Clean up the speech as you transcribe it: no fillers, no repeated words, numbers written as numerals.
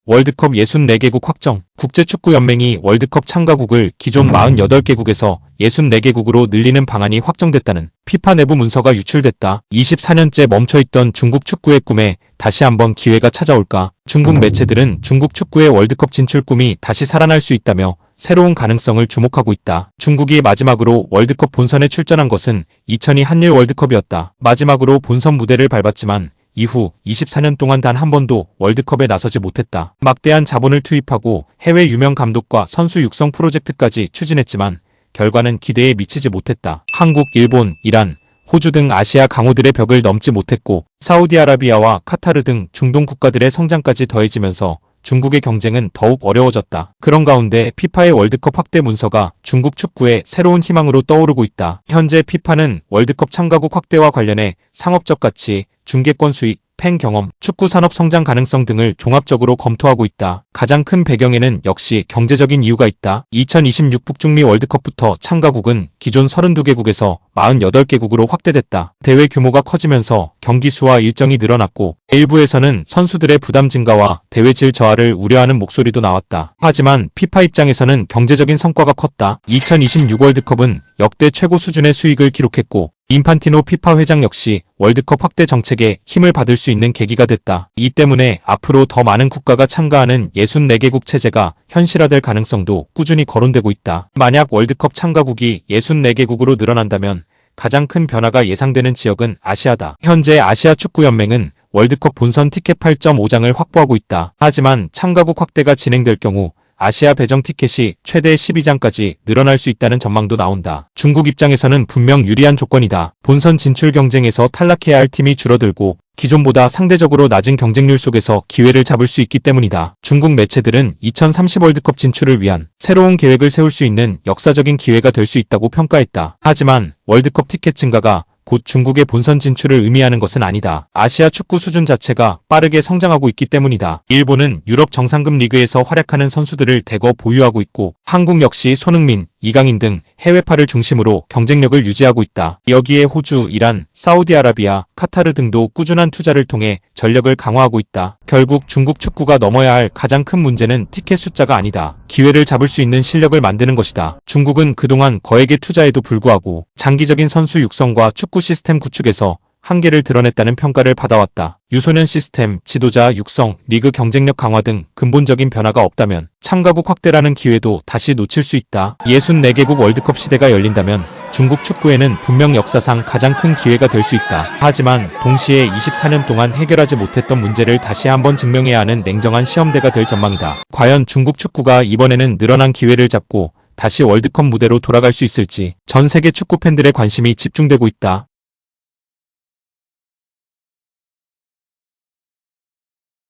월드컵 64개국 확정. 국제축구연맹이 월드컵 참가국을 기존 48개국에서 64개국으로 늘리는 방안이 확정됐다는 피파 내부 문서가 유출됐다. 24년째 멈춰있던 중국 축구의 꿈에 다시 한번 기회가 찾아올까? 중국 매체들은 중국 축구의 월드컵 진출 꿈이 다시 살아날 수 있다며 새로운 가능성을 주목하고 있다. 중국이 마지막으로 월드컵 본선에 출전한 것은 2002 한일 월드컵이었다. 마지막으로 본선 무대를 밟았지만 이후 24년 동안 단 한 번도 월드컵에 나서지 못했다. 막대한 자본을 투입하고 해외 유명 감독과 선수 육성 프로젝트까지 추진했지만 결과는 기대에 미치지 못했다. 한국, 일본, 이란, 호주 등 아시아 강호들의 벽을 넘지 못했고 사우디아라비아와 카타르 등 중동 국가들의 성장까지 더해지면서 중국의 경쟁은 더욱 어려워졌다. 그런 가운데 피파의 월드컵 확대 문서가 중국 축구의 새로운 희망으로 떠오르고 있다. 현재 피파는 월드컵 참가국 확대와 관련해 상업적 가치, 중계권 수익, 팬 경험, 축구 산업 성장 가능성 등을 종합적으로 검토하고 있다. 가장 큰 배경에는 역시 경제적인 이유가 있다. 2026 북중미 월드컵부터 참가국은 기존 32개국에서 48개국으로 확대됐다. 대회 규모가 커지면서 경기 수와 일정이 늘어났고 일부에서는 선수들의 부담 증가와 대회 질 저하를 우려하는 목소리도 나왔다. 하지만 피파 입장에서는 경제적인 성과가 컸다. 2026 월드컵은 역대 최고 수준의 수익을 기록했고 인판티노 피파 회장 역시 월드컵 확대 정책에 힘을 받을 수 있는 계기가 됐다. 이 때문에 앞으로 더 많은 국가가 참가하는 64개국 체제가 현실화될 가능성도 꾸준히 거론되고 있다. 만약 월드컵 참가국이 64개국으로 늘어난다면 가장 큰 변화가 예상되는 지역은 아시아다. 현재 아시아 축구연맹은 월드컵 본선 티켓 8.5장을 확보하고 있다. 하지만 참가국 확대가 진행될 경우 아시아 배정 티켓이 최대 12장까지 늘어날 수 있다는 전망도 나온다. 중국 입장에서는 분명 유리한 조건이다. 본선 진출 경쟁에서 탈락해야 할 팀이 줄어들고 기존보다 상대적으로 낮은 경쟁률 속에서 기회를 잡을 수 있기 때문이다. 중국 매체들은 2030 월드컵 진출을 위한 새로운 계획을 세울 수 있는 역사적인 기회가 될 수 있다고 평가했다. 하지만 월드컵 티켓 증가가 곧 중국의 본선 진출을 의미하는 것은 아니다. 아시아 축구 수준 자체가 빠르게 성장하고 있기 때문이다. 일본은 유럽 정상급 리그에서 활약하는 선수들을 대거 보유하고 있고 한국 역시 손흥민, 이강인 등 해외파를 중심으로 경쟁력을 유지하고 있다. 여기에 호주, 이란, 사우디아라비아, 카타르 등도 꾸준한 투자를 통해 전력을 강화하고 있다. 결국 중국 축구가 넘어야 할 가장 큰 문제는 티켓 숫자가 아니다. 기회를 잡을 수 있는 실력을 만드는 것이다. 중국은 그동안 거액의 투자에도 불구하고 장기적인 선수 육성과 축구 시스템 구축에서 한계를 드러냈다는 평가를 받아왔다. 유소년 시스템, 지도자 육성, 리그 경쟁력 강화 등 근본적인 변화가 없다면 참가국 확대라는 기회도 다시 놓칠 수 있다. 64개국 월드컵 시대가 열린다면 중국 축구에는 분명 역사상 가장 큰 기회가 될 수 있다. 하지만 동시에 24년 동안 해결하지 못했던 문제를 다시 한번 증명해야 하는 냉정한 시험대가 될 전망이다. 과연 중국 축구가 이번에는 늘어난 기회를 잡고 다시 월드컵 무대로 돌아갈 수 있을지 전 세계 축구 팬들의 관심이 집중되고 있다.